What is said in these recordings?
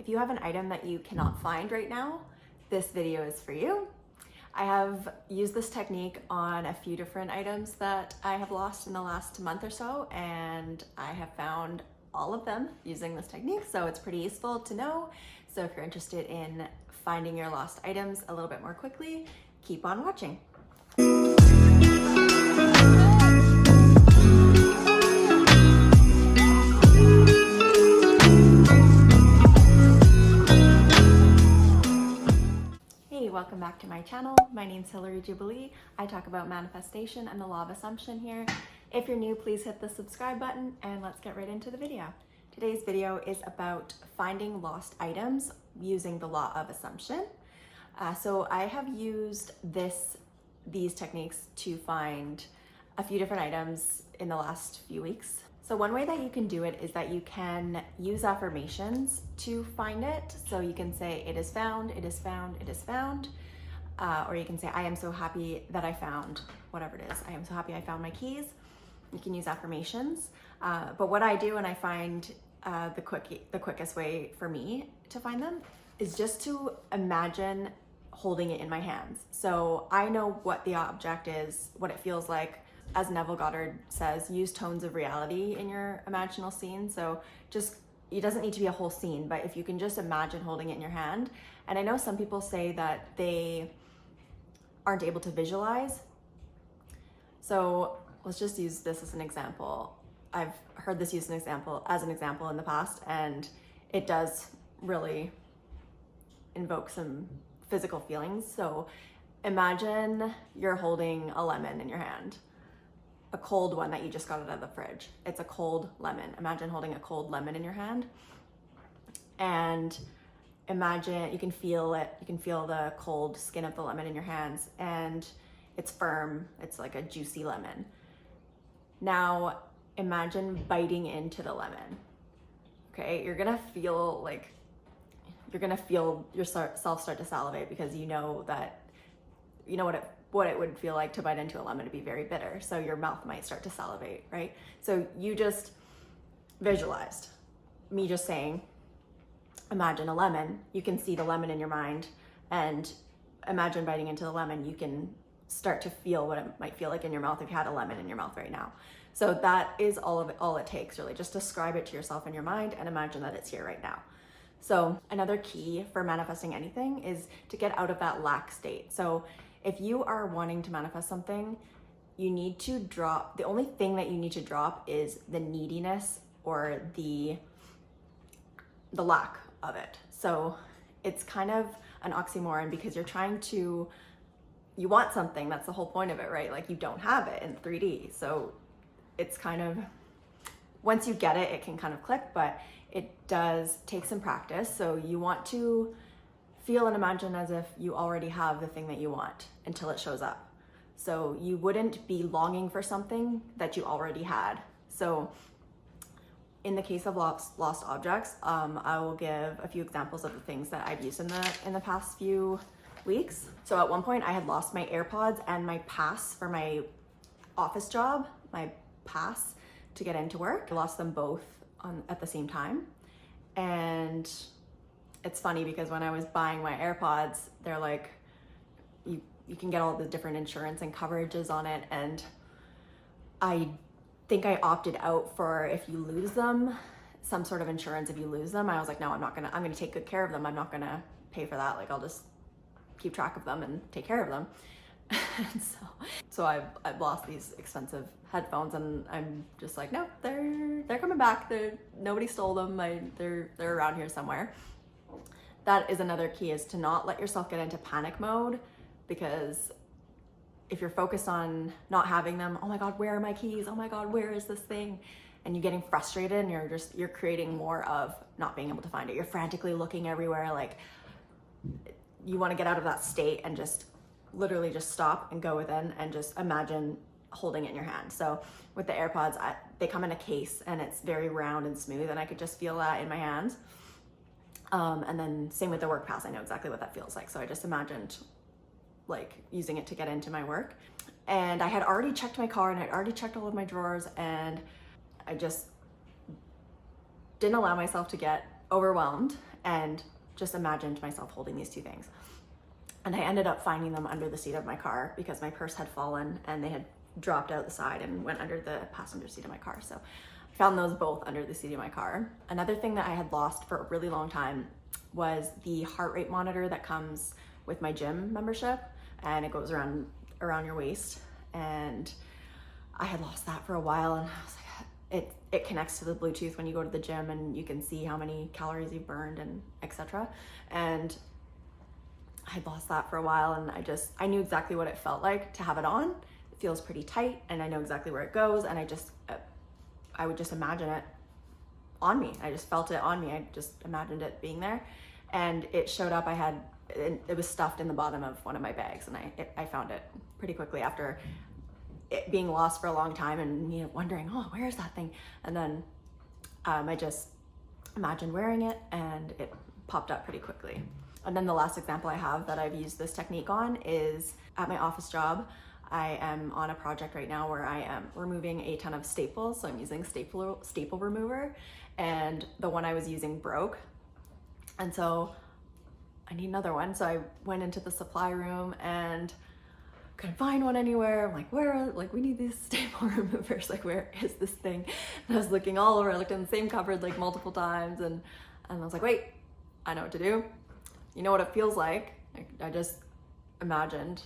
If you have an item that you cannot find right now, this video is for you. I have used this technique on a few different items that I have lost in the last month or so, and I have found all of them using this technique, so it's pretty useful to know. So if you're interested in finding your lost items a little bit more quickly, keep on watching. Hey, welcome back to my channel. My name's Hillary Jubilee. I talk about manifestation and the law of assumption here. If you're new, please hit the subscribe button and let's get right into the video. Today's video is about finding lost items using the law of assumption. So I have used these techniques to find a few different items in the last few weeks. So one way that you can do it is that you can use affirmations to find it. So you can say, it is found, it is found, it is found. Or you can say, I am so happy that I found, whatever it is. I am so happy I found my keys. You can use affirmations. But what I do when I find the quickest way for me to find them is just to imagine holding it in my hands. So I know what the object is, what it feels like. As Neville Goddard says, use tones of reality in your imaginal scene. So it doesn't need to be a whole scene, but if you can just imagine holding it in your hand. And I know some people say that they aren't able to visualize. So let's just use this as an example. I've heard this used as an example in the past, and it does really invoke some physical feelings. So imagine you're holding a lemon in your hand. A cold one that you just got out of the fridge. It's a cold lemon. Imagine holding a cold lemon in your hand, and imagine you can feel it. You can feel the cold skin of the lemon in your hands, and it's firm. It's like a juicy lemon. Now imagine biting into the lemon. Okay, you're gonna feel yourself start to salivate because you know what it would feel like to bite into a lemon, to be very bitter. So your mouth might start to salivate, right? So you just visualized me just saying, imagine a lemon. You can see the lemon in your mind, and imagine biting into the lemon. You can start to feel what it might feel like in your mouth if you had a lemon in your mouth right now. So that is all it takes, really. Just describe it to yourself in your mind and imagine that it's here right now. So another key for manifesting anything is to get out of that lack state. So if you are wanting to manifest something, you need to drop, the only thing that you need to drop is the neediness or the lack of it. So it's kind of an oxymoron because you want something, that's the whole point of it, right? Like you don't have it in 3D. So it's kind of, once you get it, it can kind of click, but it does take some practice. So you want to feel and imagine as if you already have the thing that you want until it shows up. So you wouldn't be longing for something that you already had. So in the case of lost objects, I will give a few examples of the things that I've used in the past few weeks. So at one point I had lost my AirPods and my pass for my office job, my pass to get into work. I lost them both at the same time. And it's funny because when I was buying my AirPods, they're like, you can get all the different insurance and coverages on it. And I think I opted out for, if you lose them, some sort of insurance if you lose them. I was like, no, I'm gonna take good care of them. I'm not gonna pay for that. Like I'll just keep track of them and take care of them. And so I've lost these expensive headphones, and I'm just like, no, they're coming back. Nobody stole them. They're around here somewhere. That is another key, is to not let yourself get into panic mode, because if you're focused on not having them, oh my God, where are my keys? Oh my God, where is this thing? And you're getting frustrated, and you're creating more of not being able to find it. You're frantically looking everywhere. Like you want to get out of that state and just literally just stop and go within and just imagine holding it in your hand. So with the AirPods, they come in a case and it's very round and smooth, and I could just feel that in my hands. And then same with the work pass. I know exactly what that feels like. So I just imagined like using it to get into my work. And I had already checked my car and I'd already checked all of my drawers, and I just didn't allow myself to get overwhelmed. and just imagined myself holding these two things. And I ended up finding them under the seat of my car because my purse had fallen and they had dropped out the side and went under the passenger seat of my car. So I found those both under the seat of my car. Another thing that I had lost for a really long time was the heart rate monitor that comes with my gym membership, and it goes around your waist. And I had lost that for a while, and I was like, it connects to the Bluetooth when you go to the gym, and you can see how many calories you've burned and etc. And I had lost that for a while, and I knew exactly what it felt like to have it on. It feels pretty tight, and I know exactly where it goes, and I would just imagine it on me. I just felt it on me. I just imagined it being there, and it showed up. It was stuffed in the bottom of one of my bags, and I found it pretty quickly after it being lost for a long time and me wondering, oh, where is that thing? And then I just imagined wearing it, and it popped up pretty quickly. And then the last example I have that I've used this technique on is at my office job. I am on a project right now where I am removing a ton of staples. So I'm using staple remover, and the one I was using broke. And so I need another one. So I went into the supply room and couldn't find one anywhere. I'm like, we need these staple removers. Like, where is this thing? And I was looking all over. I looked in the same cupboard like multiple times, and I was like, wait, I know what to do. You know what it feels like? I just imagined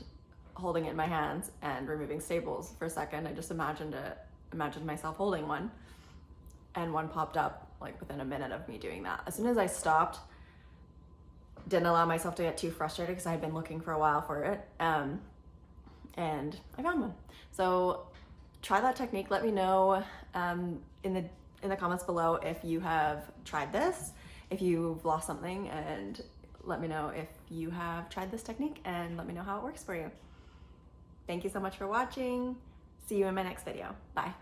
holding it in my hands and removing staples for a second. I just imagined myself holding one, and one popped up like within a minute of me doing that. As soon as I stopped, didn't allow myself to get too frustrated because I had been looking for a while for it, and I found one. So try that technique. Let me know in the comments below if you have tried this, if you've lost something, and let me know if you have tried this technique, and let me know how it works for you. Thank you so much for watching. See you in my next video. Bye.